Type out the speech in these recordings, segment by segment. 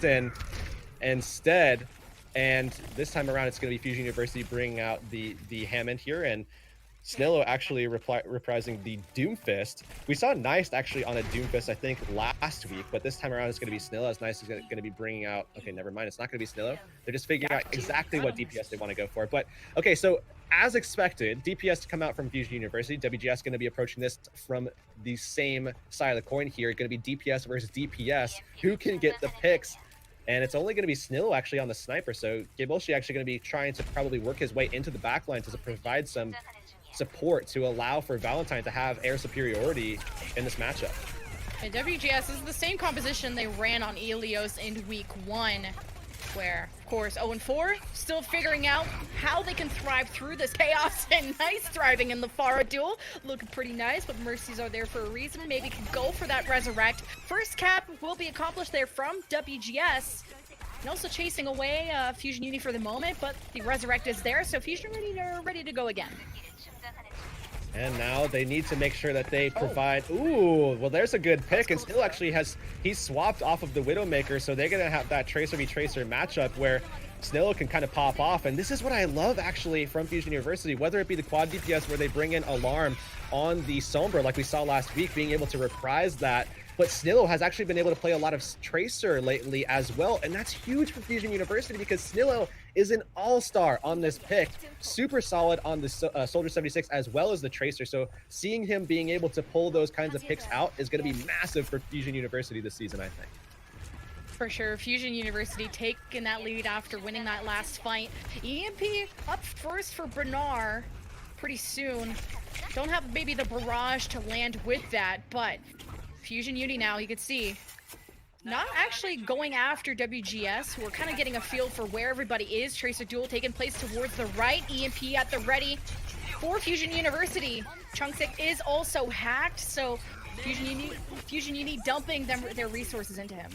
Morrison instead. And this time around, it's going to be Fusion University bringing out the Hammond here, and Snillo actually reprising the Doomfist. We saw Nice actually on a Doomfist, I think, last week, but this time around it's going to be Snillo, as Nice is going to be bringing out... Okay, never mind. It's not going to be Snillo. They're just figuring out exactly what DPS they want to go for. But, okay, so as expected, DPS to come out from Fusion University. WGS going to be approaching this from the same side of the coin here. Going to be DPS versus DPS. Who can get the picks? And it's only going to be Snillo actually on the sniper, so Gaboshi actually going to be trying to probably work his way into the backline to provide some support to allow for Valentine to have air superiority in this matchup. And WGS is the same composition they ran on Ilios in week 1, where, of course, 0-4, still figuring out how they can thrive through this chaos, and Nice thriving in the Pharah duel. Looking pretty nice, but Mercies are there for a reason. Maybe can go for that Resurrect. First cap will be accomplished there from WGS. And also chasing away Fusion Uni for the moment, but the Resurrect is there, so Fusion ready to go again. And now they need to make sure that they provide... Ooh, well, there's a good pick. And Snillo actually he's swapped off of the Widowmaker, so they're going to have that Tracer v Tracer matchup where Snillo can kind of pop off. And this is what I love, actually, from Fusion University, whether it be the quad DPS where they bring in Alarm on the Sombra, like we saw last week, being able to reprise that. But Snillo has actually been able to play a lot of Tracer lately as well, and that's huge for Fusion University because Snillo is an all-star on this pick, super solid on the Soldier 76 as well as the Tracer, so seeing him being able to pull those kinds of picks out is going to be massive for Fusion University this season, I think. For sure, Fusion University taking that lead after winning that last fight. EMP up first for Bernard pretty soon. Don't have maybe the barrage to land with that, but Fusion Uni now, you can see, not actually going after WGS, who are kind of getting a feel for where everybody is. Tracer duel taking place towards the right. EMP at the ready for Fusion University. Chunksick is also hacked, so Fusion Uni dumping their resources into him.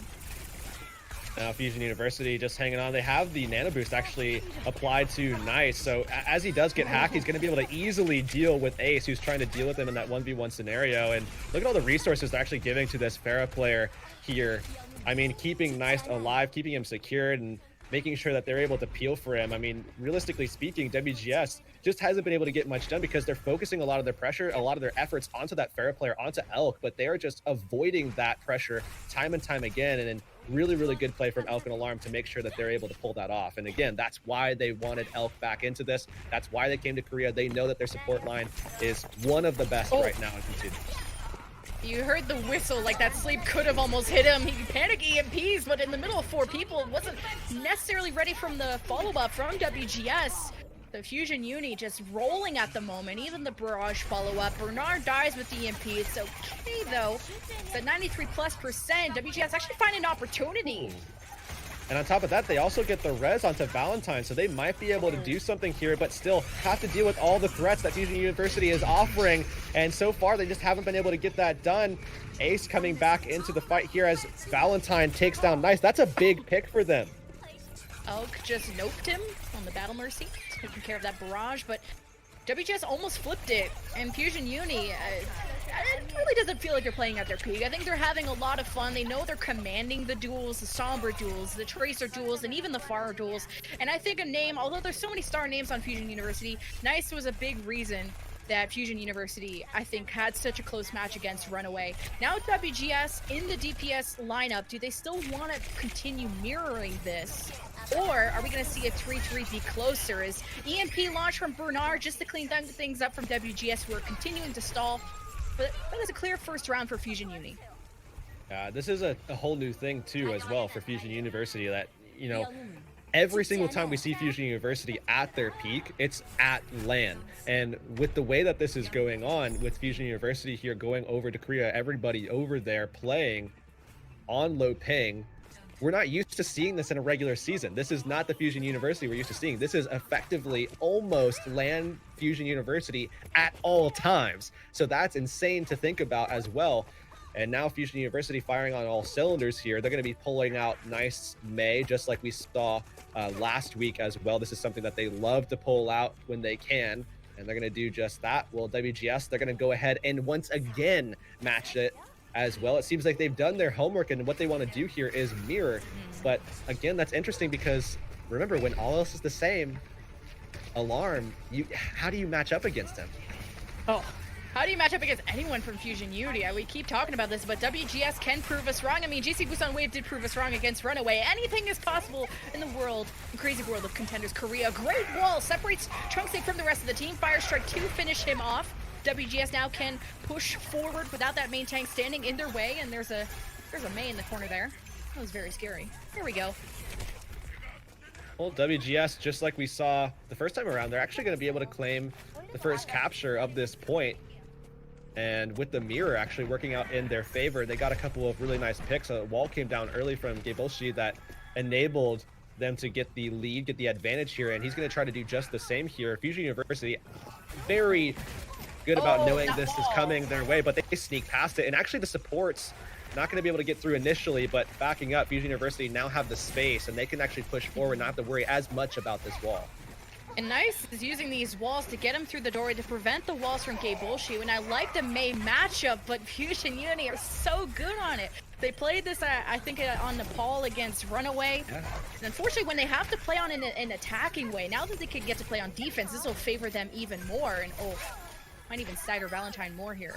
Now Fusion University just hanging on. They have the Nano Boost actually applied to Nice, so as he does get hacked, he's going to be able to easily deal with Ace, who's trying to deal with him in that 1v1 scenario. And look at all the resources they're actually giving to this Pharah player here. I mean, keeping Nice alive, keeping him secured, and making sure that they're able to peel for him. I mean, realistically speaking, WGS just hasn't been able to get much done because they're focusing a lot of their pressure, a lot of their efforts onto that Pharah player, onto Elk, but they are just avoiding that pressure time and time again. And then really, really good play from Elk and Alarm to make sure that they're able to pull that off. And again, that's why they wanted Elk back into this. That's why they came to Korea. They know that their support line is one of the best right now in Contenders. You heard the whistle, like that sleep could have almost hit him. He panicked EMPs, but in the middle of 4 people, wasn't necessarily ready from the follow-up from WGS. The Fusion Uni just rolling at the moment, even the barrage follow-up. Bernard dies with the EMP. It's okay, though. It's at 93+%. WGS actually finding an opportunity. And on top of that, they also get the res onto Valentine, so they might be able to do something here, but still have to deal with all the threats that Fusion University is offering. And so far, they just haven't been able to get that done. Ace coming back into the fight here as Valentine takes down Nice. That's a big pick for them. Elk just noped him on the Battle Mercy, taking care of that barrage, but WGS almost flipped it, and Fusion Uni, it really doesn't feel like they're playing at their peak. I think they're having a lot of fun. They know they're commanding the duels, the Sombra duels, the Tracer duels, and even the Pharah duels. And I think a name, although there's so many star names on Fusion University, Nice was a big reason that Fusion University, I think, had such a close match against Runaway. Now WGS in the DPS lineup, do they still want to continue mirroring this? Or are we going to see a 3-3 be closer? Is EMP launch from Bernard just to clean things up from WGS, who are continuing to stall? But that is a clear first round for Fusion Uni. This is a whole new thing, too, as well for Fusion University that, you know, every single time we see Fusion University at their peak, it's at LAN. And with the way that this is going on, with Fusion University here going over to Korea, everybody over there playing on low ping, we're not used to seeing this in a regular season. This is not the Fusion University we're used to seeing. This is effectively almost LAN Fusion University at all times. So that's insane to think about as well. And now Fusion University firing on all cylinders here. They're going to be pulling out Nice May, just like we saw last week as well. This is something that they love to pull out when they can, and they're going to do just that. Well, WGS, they're going to go ahead and once again match it as well. It seems like they've done their homework, and what they want to do here is mirror. But again, that's interesting because remember, when all else is the same, Alarm, how do you match up against him? Oh, how do you match up against anyone from Fusion Unity? We keep talking about this, but WGS can prove us wrong. I mean, GC Busan Wave did prove us wrong against Runaway. Anything is possible in the world, the crazy world of Contenders Korea. Great wall separates Chunksik from the rest of the team. Fire Strike to finish him off. WGS now can push forward without that main tank standing in their way, and there's a Mei in the corner there. That was very scary. Here we go. Well, WGS, just like we saw the first time around, they're actually going to be able to claim the first capture of this point. And with the mirror actually working out in their favor, they got a couple of really nice picks. A wall came down early from Gaebolshi that enabled them to get the lead, get the advantage here, and he's going to try to do just the same here. Fusion University, very good about knowing this is coming their way, but they sneak past it. And actually the supports, not going to be able to get through initially, but backing up, Fusion University now have the space, and they can actually push forward, not have to worry as much about this wall. And Nice is using these walls to get him through the doorway to prevent the walls from Gaebolshi. And I like the Mei matchup, but Fusion Unity are so good on it. They played this, I think, on Nepal against Runaway. Yeah. And unfortunately, when they have to play on an attacking way, now that they could get to play on defense, this will favor them even more. And might even stagger Valentine more here.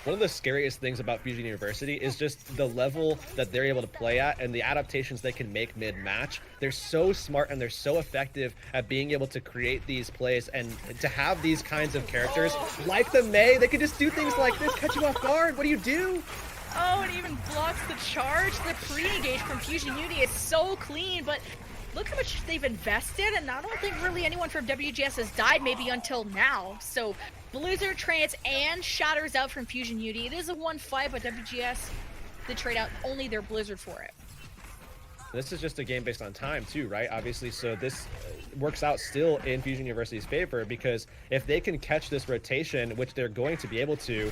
One of the scariest things about Fusion University is just the level that they're able to play at and the adaptations they can make mid-match. They're so smart and they're so effective at being able to create these plays, and to have these kinds of characters like the Mei, they can just do things like this, catch you off guard. What do you do? Oh, it even blocks the charge. The pre-engage from Fusion Unity is so clean, but look how much they've invested, and I don't think really anyone from WGS has died maybe until now. So Blizzard trades and shatters out from Fusion Unity. It is a 1-5, but WGS did trade out only their Blizzard for it. This is just a game based on time too, right? Obviously, so this works out still in Fusion University's favor, because if they can catch this rotation, which they're going to be able to,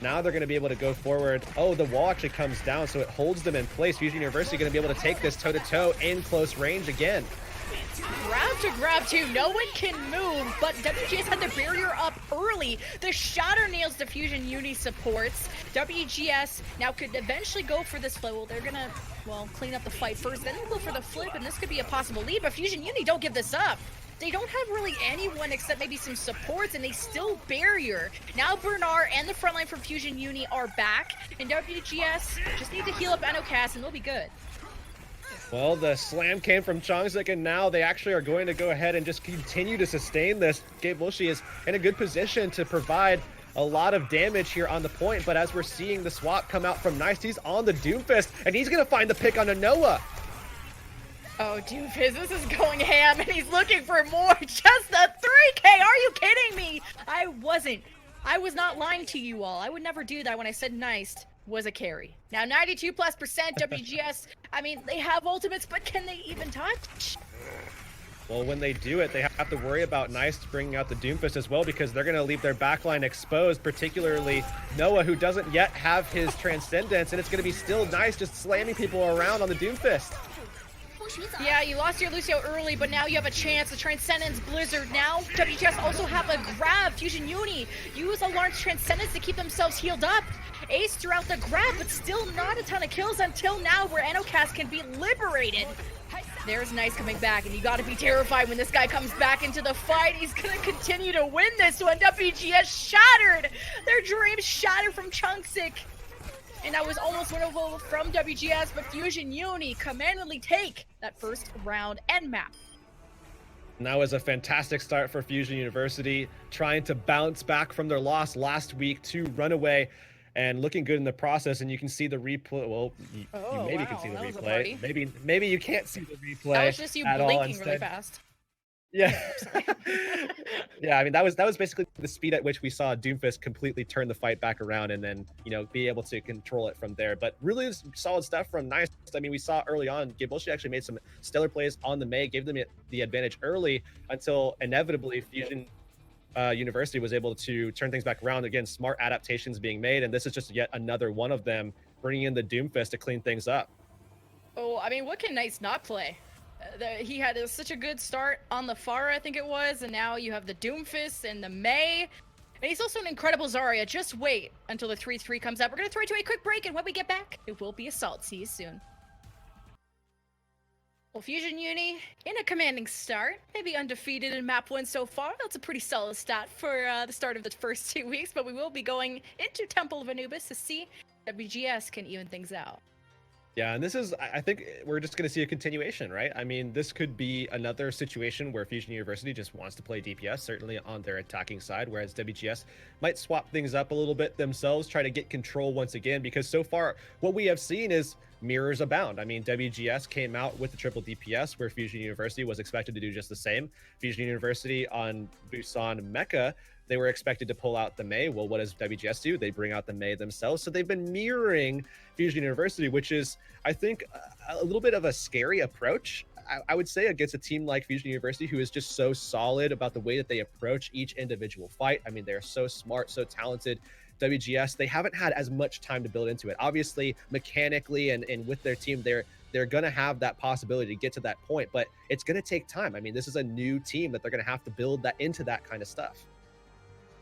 now they're going to be able to go forward. Oh, the wall actually comes down, so it holds them in place. Fusion University going to be able to take this toe-to-toe in close range again. Grab to grab two, no one can move, but WGS had the barrier up early. The shatter nails the Fusion Uni supports. WGS now could eventually go for this flip. Well, they're gonna, clean up the fight first, then they'll go for the flip, and this could be a possible lead, but Fusion Uni don't give this up. They don't have really anyone except maybe some supports, and they still barrier. Now Bernard and the frontline from Fusion Uni are back, and WGS just need to heal up Enocast, and they'll be good. Well, the slam came from Chongzik, and now they actually are going to go ahead and just continue to sustain this. Gaebolshi is in a good position to provide a lot of damage here on the point, but as we're seeing the swap come out from Nice, he's on the Doomfist, and he's going to find the pick on a Noah. Oh, Doomfist, this is going ham, and he's looking for more. Just a 3K, are you kidding me? I was not lying to you all. I would never do that when I said Nice was a carry. Now 92+% WGS, I mean, they have ultimates, but can they even touch? Well, when they do it, they have to worry about Nice bringing out the Doomfist as well, because they're going to leave their backline exposed, particularly Noah, who doesn't yet have his Transcendence, and it's going to be still Nice just slamming people around on the Doomfist. Yeah, you lost your Lucio early, but now you have a chance. The Transcendence Blizzard now. WGS also have a grab. Fusion Uni use Alarm's Transcendence to keep themselves healed up. Ace throughout the grab, but still not a ton of kills until now, where Enocast can be liberated. There's Nice coming back, and you gotta be terrified when this guy comes back into the fight. He's gonna continue to win this one. WGS shattered. Their dreams shattered from Chunksik. And that was almost winnable from WGS, but Fusion Uni commandingly take that first round and map. And that was a fantastic start for Fusion University, trying to bounce back from their loss last week to Runaway, and looking good in the process. And you can see the replay. Well, you maybe can see the replay. Maybe you can't see the replay. That was just you blinking really fast. Yeah. Yeah, I mean, that was basically the speed at which we saw Doomfist completely turn the fight back around, and then, be able to control it from there. But really solid stuff from Nice. I mean, we saw early on, Gaebolshi actually made some stellar plays on the Mei, gave them the advantage early, until inevitably Fusion University was able to turn things back around. Again, smart adaptations being made, and this is just yet another one of them, bringing in the Doomfist to clean things up. Oh, I mean, what can Nice not play? He had such a good start on the Pharah, I think it was, and now you have the Doomfist and the Mei. And he's also an incredible Zarya. Just wait until the 3-3 comes up. We're going to throw it to a quick break, and when we get back, it will be Assault. See you soon. Well, Fusion Uni, in a commanding start, maybe undefeated in map 1 so far. That's a pretty solid stat for the start of the first 2 weeks, but we will be going into Temple of Anubis to see if WGS can even things out. Yeah, and this is, I think we're just going to see a continuation, right? I mean, this could be another situation where Fusion University just wants to play DPS, certainly on their attacking side, whereas WGS might swap things up a little bit themselves, try to get control once again, because so far what we have seen is mirrors abound. I mean, WGS came out with the triple DPS where Fusion University was expected to do just the same. Fusion University on Busan Mecha, they were expected to pull out the Mei. Well, what does WGS do? They bring out the Mei themselves. So they've been mirroring Fusion University, which is, I think, a little bit of a scary approach, I would say, against a team like Fusion University, who is just so solid about the way that they approach each individual fight. I mean, they're so smart, so talented. WGS, they haven't had as much time to build into it. Obviously, mechanically and with their team, they're going to have that possibility to get to that point, but it's going to take time. I mean, this is a new team that they're going to have to build that into that kind of stuff.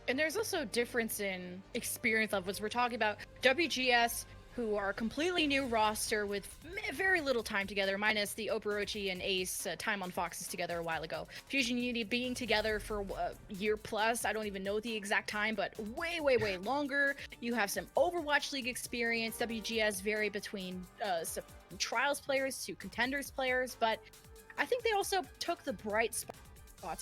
And there's also a difference in experience levels. We're talking about WGS, who are a completely new roster with very little time together, minus the Overwatch and Ace time on Foxes together a while ago. Fusion Unity being together for a year plus, I don't even know the exact time, but way, way, way longer. You have some Overwatch League experience. WGS vary between some Trials players to Contenders players, but I think they also took the bright spots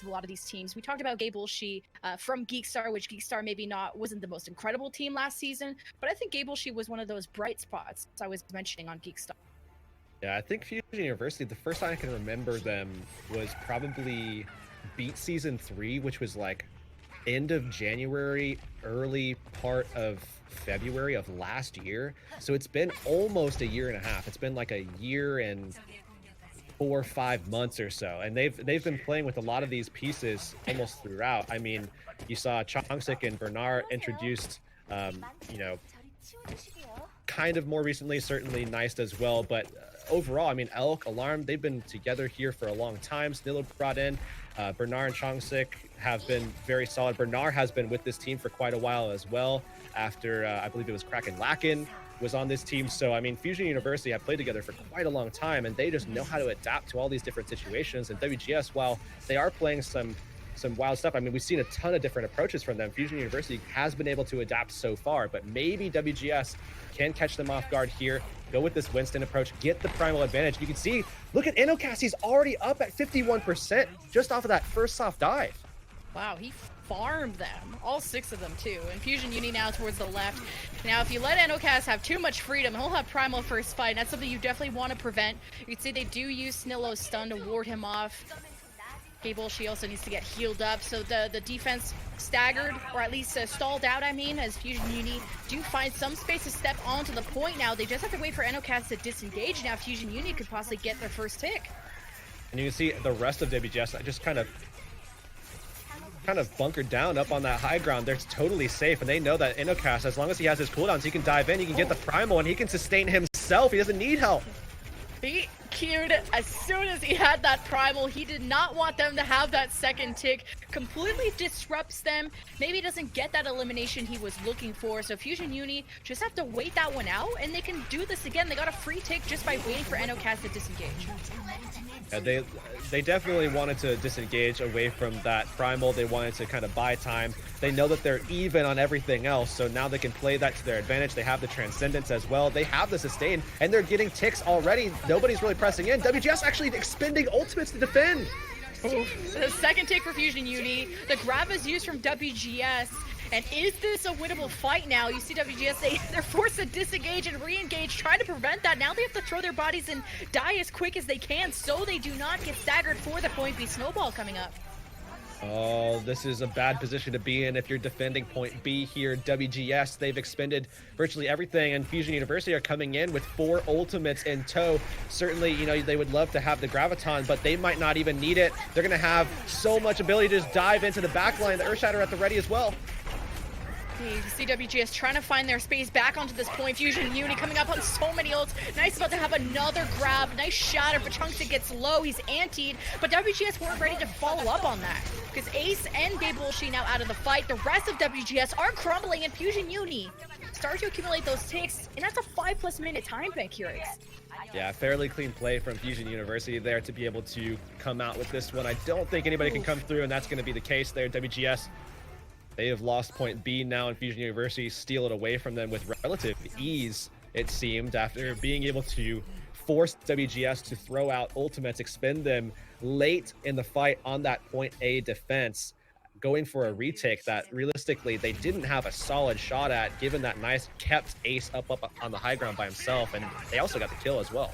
of a lot of these teams. We talked about Gablshi from Geekstar, which Geekstar maybe wasn't the most incredible team last season, but I think Gablshi was one of those bright spots I was mentioning on Geekstar. Yeah, I think Fusion University, the first time I can remember them was probably Beat Season 3, which was like end of January, early part of February of last year. So it's been almost a year and a half. It's been like a year and 4 or 5 months or so, and they've been playing with a lot of these pieces almost throughout. I mean, you saw Chongsik and Bernard introduced, you know, kind of more recently, certainly Nice as well, but overall, I mean, Elk, Alarm, they've been together here for a long time. Snillo brought in, Bernard and Chongsik have been very solid. Bernard has been with this team for quite a while as well, after I believe it was Kraken Lakin was on this team. So I mean, Fusion University have played together for quite a long time, and they just know how to adapt to all these different situations. And WGS, while they are playing some wild stuff, I mean, we've seen a ton of different approaches from them. Fusion University has been able to adapt so far, but maybe WGS can catch them off guard here, go with this Winston approach, get the primal advantage. You can see, look at Inocast, he's already up at 51% just off of that first soft dive. Wow, he farmed them, all 6 of them too. And Fusion Uni now towards the left. Now, if you let Enocast have too much freedom, he'll have primal first fight. That's something you definitely want to prevent. You can see they do use Snillo's stun to ward him off. Cable, she also needs to get healed up, so the defense staggered, or at least stalled out, I mean, as Fusion Uni do find some space to step onto the point now. They just have to wait for Enocast to disengage. Now Fusion Uni could possibly get their first tick. And you can see the rest of WGS just kind of bunkered down up on that high ground. They're totally safe, and they know that Inocast, as long as he has his cooldowns, he can dive in, he can get the primal, and he can sustain himself. He doesn't need help. He queued as soon as he had that primal. He did not want them to have that second tick. Completely disrupts them. Maybe doesn't get that elimination he was looking for. So Fusion Uni just have to wait that one out, and they can do this again. They got a free tick just by waiting for Enocast to disengage. Yeah, they definitely wanted to disengage away from that primal. They wanted to kind of buy time. They know that they're even on everything else, so now they can play that to their advantage. They have the Transcendence as well. They have the sustain, and they're getting ticks already. Nobody's really pressing in. WGS actually expending ultimates to defend. Oof. The second tick for Fusion Uni. The grab is used from WGS. And is this a winnable fight now? You see WGS, they're forced to disengage and re-engage, trying to prevent that. Now they have to throw their bodies and die as quick as they can so they do not get staggered for the point B snowball coming up. Oh, this is a bad position to be in if you're defending point B here. WGS, they've expended virtually everything, and Fusion University are coming in with 4 ultimates in tow. Certainly, you know, they would love to have the Graviton, but they might not even need it. They're going to have so much ability to just dive into the backline. The Earthshatter at the ready as well. You see WGS trying to find their space back onto this point. Fusion Uni coming up on so many ults. Nice about to have another grab. Nice shatter, but Chunks gets low. He's antied, but WGS weren't ready to follow up on that because Ace and Babybullshi now out of the fight. The rest of WGS are crumbling, and Fusion Uni start to accumulate those ticks, and that's a 5+ minute time bank, Heurix. Yeah, fairly clean play from Fusion University there to be able to come out with this one. I don't think anybody can come through, and that's going to be the case there. WGS, they have lost point B now, and Fusion University steal it away from them with relative ease, it seemed, after being able to force WGS to throw out ultimates, expend them late in the fight on that point A defense, going for a retake that realistically they didn't have a solid shot at, given that nice kept Ace up on the high ground by himself, and they also got the kill as well.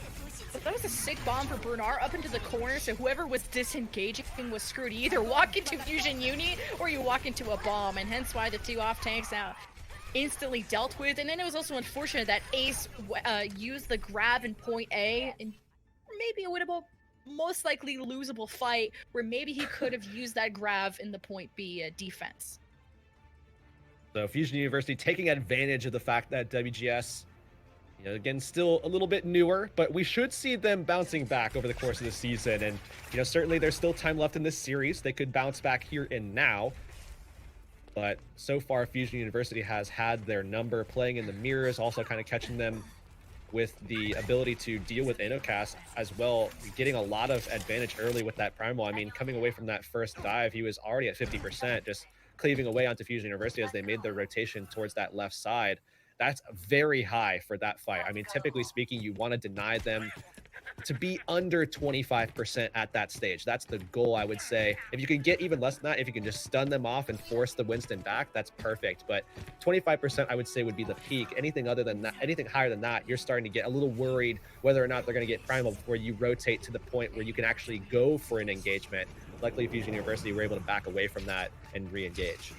But that was a sick bomb for Bernard up into the corner, so whoever was disengaging was screwed. You either walk into Fusion Uni or you walk into a bomb, and hence why the 2 off tanks now instantly dealt with. And then it was also unfortunate that Ace used the grab in point A, and maybe it would have been most likely losable fight where maybe he could have used that grab in the point B defense. So Fusion University taking advantage of the fact that WGS, again, still a little bit newer, but we should see them bouncing back over the course of the season. And, certainly there's still time left in this series. They could bounce back here and now. But so far, Fusion University has had their number, playing in the mirrors, also kind of catching them with the ability to deal with InnoCast as well, getting a lot of advantage early with that Primal. I mean, coming away from that first dive, he was already at 50%, just cleaving away onto Fusion University as they made their rotation towards that left side. That's very high for that fight. I mean, typically speaking, you want to deny them to be under 25% at that stage. That's the goal, I would say. If you can get even less than that, if you can just stun them off and force the Winston back, that's perfect. But 25%, I would say, would be the peak. Anything other than that, anything higher than that, you're starting to get a little worried whether or not they're going to get primal before you rotate to the point where you can actually go for an engagement. Luckily, Fusion University were able to back away from that and re-engage.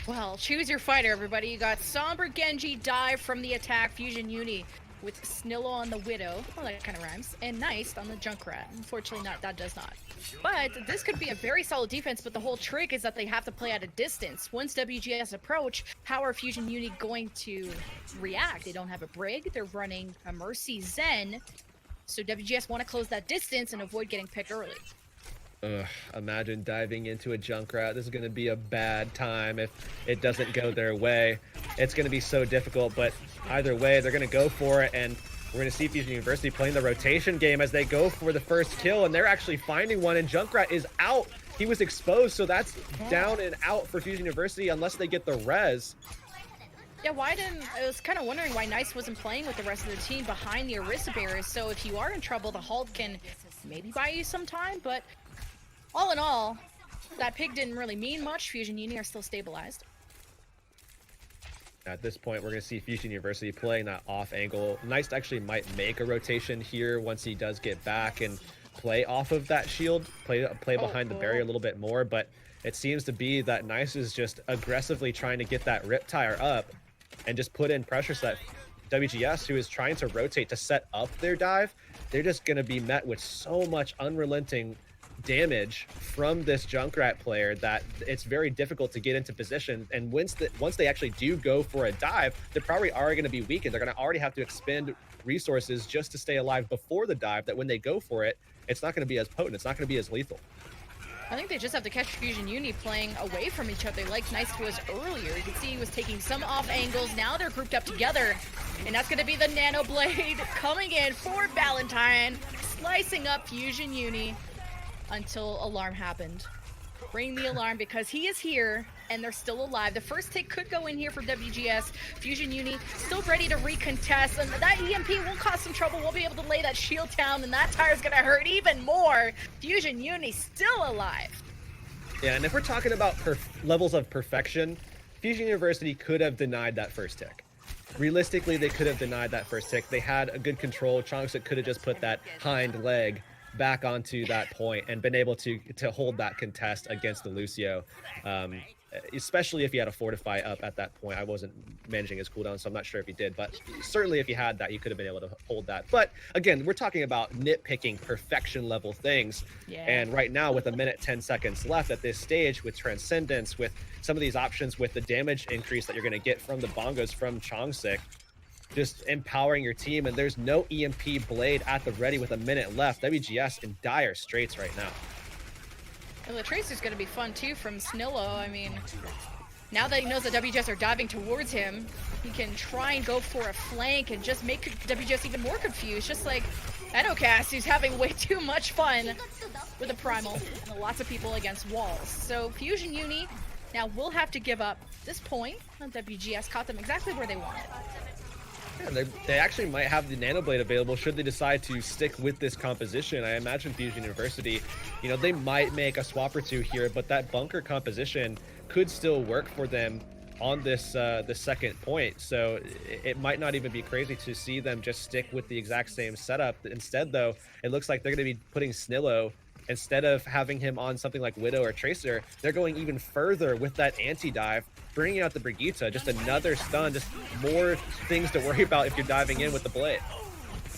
Well, choose your fighter, everybody. You got Somber Genji dive from the attack, Fusion Uni with Snillo on the Widow. Well, that kind of rhymes. And Nice on the Junkrat. Unfortunately, that does not. But this could be a very solid defense, but the whole trick is that they have to play at a distance. Once WGS approach, how are Fusion Uni going to react? They don't have a Brig. They're running a Mercy Zen. So WGS want to close that distance and avoid getting picked early. Imagine diving into a Junkrat. This is going to be a bad time if it doesn't go their way. It's going to be so difficult, but either way, they're going to go for it, and we're going to see Fusion University playing the rotation game as they go for the first kill, and they're actually finding one, and Junkrat is out. He was exposed, so that's down and out for Fusion University unless they get the res. Yeah, I was kind of wondering why Nice wasn't playing with the rest of the team behind the Orisa barriers, so if you are in trouble, the Halt can maybe buy you some time, but all in all, that pick didn't really mean much. Fusion Uni are still stabilized. At this point, we're going to see Fusion University playing that off angle. Nice actually might make a rotation here once he does get back and play off of that shield, play behind the barrier a little bit more, but it seems to be that Nice is just aggressively trying to get that Riptire up and just put in pressure set. WGS, who is trying to rotate to set up their dive, they're just going to be met with so much unrelenting damage from this Junkrat player that it's very difficult to get into position. And once they actually do go for a dive, they probably are going to be weakened. They're going to already have to expend resources just to stay alive before the dive, that when they go for it, it's not going to be as potent. It's not going to be as lethal. I think they just have to catch Fusion Uni playing away from each other like Nice was earlier. You can see he was taking some off angles. Now they're grouped up together, and that's going to be the Nano Blade coming in for Valentine, slicing up Fusion Uni until alarm happened. Ring the alarm because he is here and they're still alive. The first take could go in here for WGS. Fusion Uni still ready to recontest, and that EMP will cause some trouble. We'll be able to lay that shield down, and that tire's gonna hurt even more. Fusion Uni still alive. Yeah, and if we're talking about levels of perfection, Fusion University could have denied that first tick. Realistically, they could have denied that first tick. They had a good control. Chunks that could have just put that hind leg back onto that point and been able to hold that contest against the Lucio. especially if he had a Fortify up at that point. I wasn't managing his cooldown, so I'm not sure if he did, but certainly if he had that, he could have been able to hold that. But again, we're talking about nitpicking perfection level things. Yeah. And right now, with 1:10 left at this stage, with Transcendence, with some of these options, with the damage increase that you're going to get from the bongos from Chongsik, just empowering your team, and there's no EMP blade at the ready with a minute left. WGS in dire straits right now. Well, the trace is going to be fun too from Snillo. I mean, now that he knows that WGS are diving towards him, he can try and go for a flank and just make WGS even more confused. Just like Enocast, who's having way too much fun with a Primal and lots of people against walls. So Fusion Uni now will have to give up this point. WGS caught them exactly where they wanted. Yeah, they actually might have the Nano Blade available should they decide to stick with this composition. I imagine Fusion University, you know, they might make a swap or two here, but that bunker composition could still work for them on this the second point. So it might not even be crazy to see them just stick with the exact same setup. Instead, though, it looks like they're going to be putting Snillo, instead of having him on something like Widow or Tracer, they're going even further with that anti-dive, bringing out the Brigitte, just another stun, just more things to worry about if you're diving in with the blade.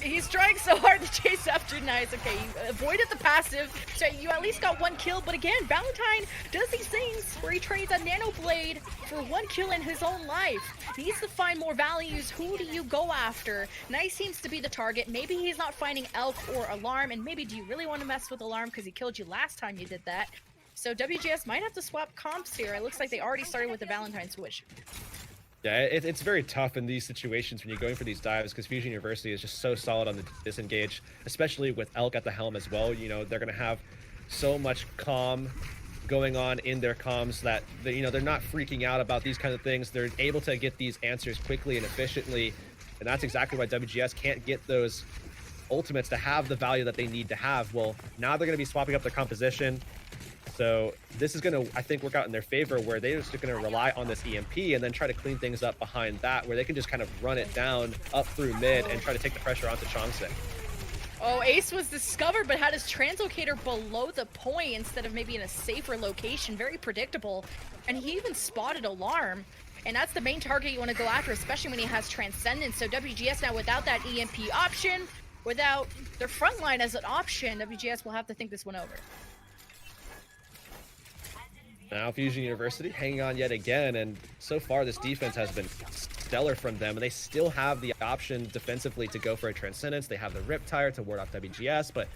He's trying so hard to chase after Nice. Okay, you avoided the passive, so you at least got one kill. But again, Valentine does these things where he trades a Nano Blade for one kill in his own life. He needs to find more values. Who do you go after? Nice seems to be the target. Maybe he's not finding Elk or Alarm, and maybe do you really want to mess with Alarm because he killed you last time you did that? So WGS might have to swap comps here. It looks like they already started with the Valentine switch. Yeah, it's very tough in these situations when you're going for these dives because Fusion University is just so solid on the disengage, especially with Elk at the helm as well. You know, they're going to have so much calm going on in their comms that, you know, they're not freaking out about these kind of things. They're able to get these answers quickly and efficiently, and that's exactly why WGS can't get those ultimates to have the value that they need to have. Well, now they're going to be swapping up their composition. So this is going to, I think, work out in their favor, where they're just going to rely on this EMP and then try to clean things up behind that, where they can just kind of run it down up through mid and try to take the pressure onto Chongsik. Oh, Ace was discovered, but had his translocator below the point instead of maybe in a safer location. Very predictable. And he even spotted Alarm. And that's the main target you want to go after, especially when he has Transcendence. So WGS now, without that EMP option, without their front line as an option, WGS will have to think this one over. Now Fusion University hanging on yet again, and so far this defense has been stellar from them, and they still have the option defensively to go for a Transcendence. They have the Riptire to ward off WGS, but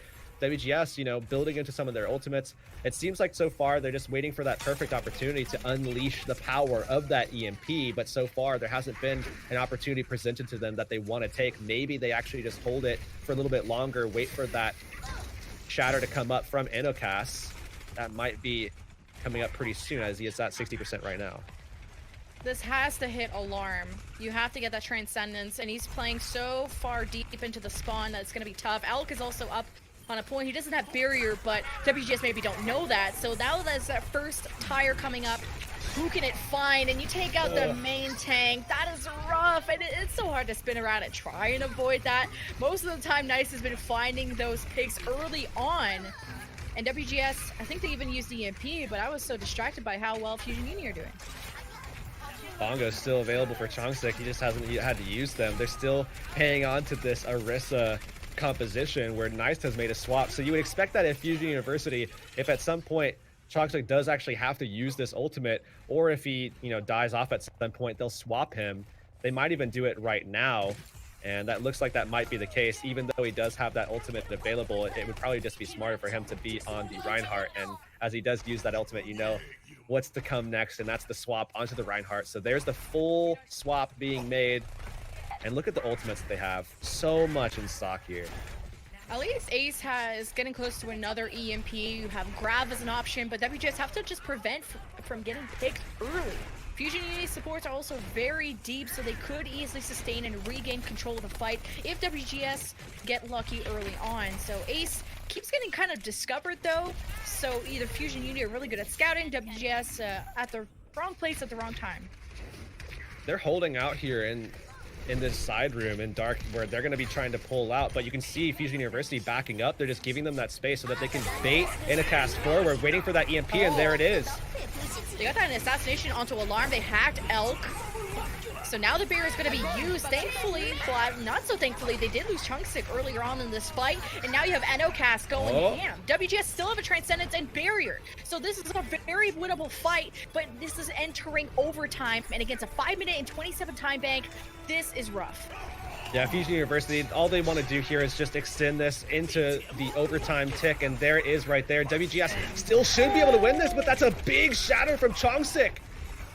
WGS, you know, building into some of their ultimates, it seems like so far they're just waiting for that perfect opportunity to unleash the power of that EMP, but so far there hasn't been an opportunity presented to them that they want to take. Maybe they actually just hold it for a little bit longer, wait for that shatter to come up from Enocast. That might be coming up pretty soon, as he is at 60% right now. This has to hit Alarm. You have to get that Transcendence, and he's playing so far deep into the spawn that it's going to be tough. Elk is also up on a point. He doesn't have barrier, but WGS maybe don't know that. So now there's that first tire coming up. Who can it find? And you take out the main tank. That is rough, and it's so hard to spin around and try and avoid that. Most of the time, Nice has been finding those pigs early on. And WGS, I think they even used EMP, but I was so distracted by how well Fusion Uni are doing. Bongo's still available for Chongsik. He just hasn't had to use them. They're still hanging on to this Orisa composition where Nice has made a swap. So you would expect that if Fusion University, if at some point Chongsik does actually have to use this ultimate, or if he, you know, dies off at some point, they'll swap him. They might even do it right now. And that looks like that might be the case. Even though he does have that ultimate available, it would probably just be smarter for him to be on the Reinhardt. And as he does use that ultimate, you know what's to come next, and that's the swap onto the Reinhardt. So there's the full swap being made. And look at the ultimates that they have. So much in stock here. At least Ace is getting close to another EMP. You have Grav as an option, but WGS have to just prevent from getting picked early. Fusion Uni supports are also very deep, so they could easily sustain and regain control of the fight if WGS get lucky early on. So Ace keeps getting kind of discovered though, so either Fusion Uni are really good at scouting, WGS at the wrong place at the wrong time. They're holding out here in this side room in dark, where they're going to be trying to pull out, but you can see Fusion University backing up. They're just giving them that space so that they can bait in a cast forward, waiting for that EMP, and there it is. They got that in assassination onto Alarm. They hacked Elk. So now the barrier is going to be used. Thankfully, well, not so thankfully, they did lose Chungsick earlier on in this fight. And now you have Enocast going ham. WGS still have a Transcendence and barrier. So this is a very winnable fight, but this is entering overtime. And against a 5-minute and 27 time bank, this is rough. Yeah, Fusion University, all they want to do here is just extend this into the overtime tick, and there it is right there. WGS still should be able to win this, but that's a big shatter from Chongsick.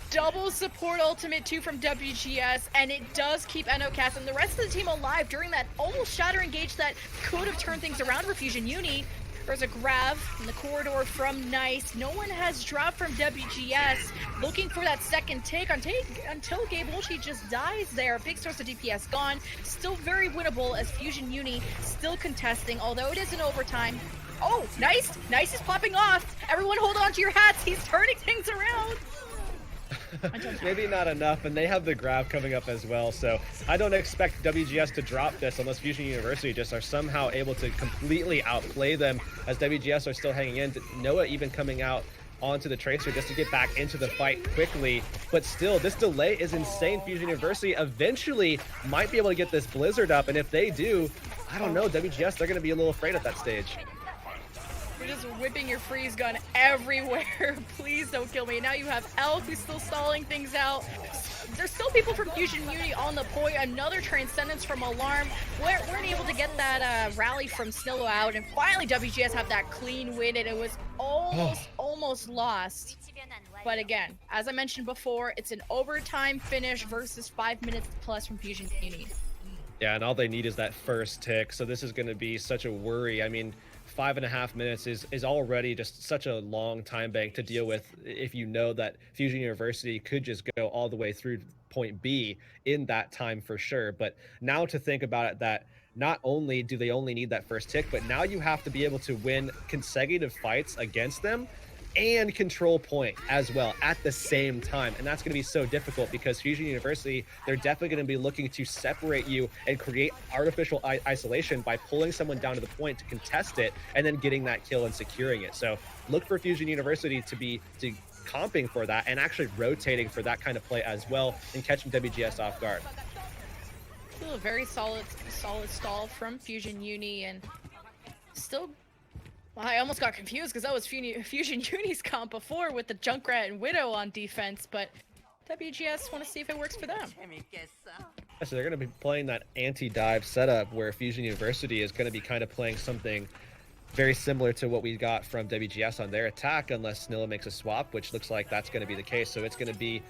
Double support ultimate 2 from WGS, and it does keep Enocast and the rest of the team alive during that almost shatter engage that could have turned things around for Fusion Uni. There's a grab in the corridor from Nice. No one has dropped from WGS. Looking for that second take until Gabe Wolchi just dies there. Big source of DPS gone. Still very winnable as Fusion Uni still contesting, although it is in overtime. Oh, Nice! Nice is popping off. Everyone hold on to your hats. He's turning things around. Maybe not enough, and they have the grab coming up as well, so I don't expect WGS to drop this unless Fusion University just are somehow able to completely outplay them, as WGS are still hanging in. Noah even coming out onto the Tracer just to get back into the fight quickly, but still, this delay is insane. Fusion University eventually might be able to get this Blizzard up, and if they do, I don't know, WGS, they're going to be a little afraid at that stage. You're just whipping your freeze gun everywhere. Please don't kill me. Now you have Elk who's still stalling things out. There's still people from Fusion Uni on the point. Another Transcendence from Alarm. Weren't able to get that rally from Snillo out. And finally WGS have that clean win, and it was almost lost. But again, as I mentioned before, it's an overtime finish versus 5 minutes plus from Fusion Uni. Yeah, and all they need is that first tick. So this is going to be such a worry. I mean, 5.5 minutes is already just such a long time bank to deal with if you know that Fusion University could just go all the way through point B in that time for sure. But now to think about it, that not only do they only need that first tick, but now you have to be able to win consecutive fights against them and control point as well at the same time, and that's going to be so difficult because Fusion University, they're definitely going to be looking to separate you and create artificial isolation by pulling someone down to the point to contest it and then getting that kill and securing it. So look for Fusion University to be comping for that and actually rotating for that kind of play as well and catching WGS off guard. Still a very solid stall from Fusion Uni, and still I almost got confused because that was Fusion Uni's comp before with the Junkrat and Widow on defense, but WGS want to see if it works for them. So they're going to be playing that anti-dive setup where Fusion University is going to be kind of playing something very similar to what we got from WGS on their attack, unless Snilla makes a swap, which looks like that's going to be the case. So it's going to be,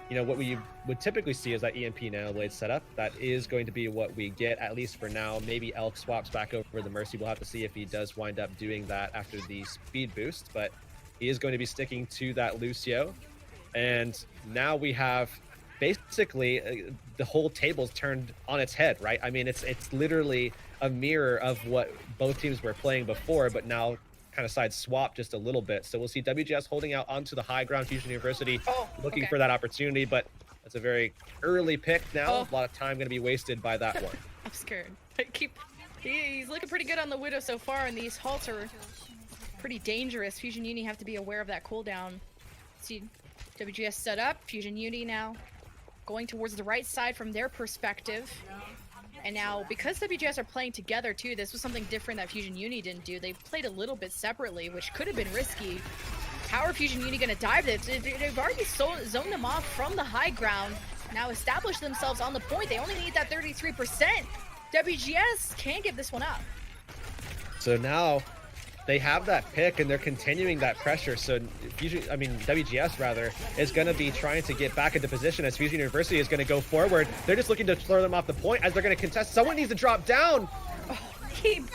you know, what we would typically see is that EMP Nanoblade setup. That is going to be what we get, at least for now. Maybe Elk swaps back over the Mercy. We'll have to see if he does wind up doing that after the speed boost, but he is going to be sticking to that Lucio. And now we have basically the whole table's turned on its head, right? I mean, it's literally a mirror of what both teams were playing before, but now kind of side swap just a little bit. So we'll see WGS holding out onto the high ground. Fusion University looking for that opportunity, but that's a very early pick now. A lot of time going to be wasted by that one. I'm scared. He's looking pretty good on the Widow so far, and these halts are pretty dangerous. Fusion Uni have to be aware of that cooldown. See WGS set up. Fusion Uni now going towards the right side from their perspective. And now, because WGS are playing together too, this was something different that Fusion Uni didn't do. They played a little bit separately, which could have been risky. How are Fusion Uni going to dive this? They've already zoned them off from the high ground. Now established themselves on the point. They only need that 33%. WGS can give this one up. So now they have that pick and they're continuing that pressure. So WGS rather is going to be trying to get back into position as Fusion University is going to go forward. They're just looking to throw them off the point as they're going to contest. Someone needs to drop down.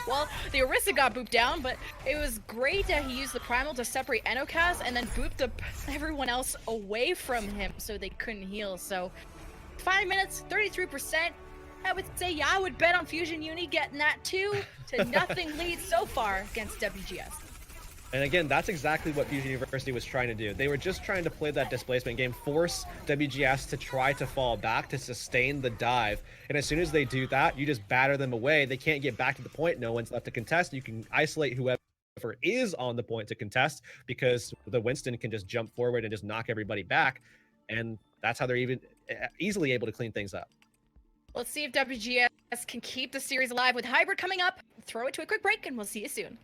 Well, the Orisa got booped down, but it was great that he used the Primal to separate Enocast and then booped everyone else away from him so they couldn't heal. So 5 minutes, 33%. I would say, yeah, I would bet on Fusion Uni getting that 2-0 lead so far against WGS. And again, that's exactly what Fusion University was trying to do. They were just trying to play that displacement game, force WGS to try to fall back to sustain the dive. And as soon as they do that, you just batter them away. They can't get back to the point. No one's left to contest. You can isolate whoever Mostafa is on the point to contest because the Winston can just jump forward and just knock everybody back. And that's how they're even easily able to clean things up. Let's see if WGS can keep the series alive with Hybrid coming up. Throw it to a quick break and we'll see you soon.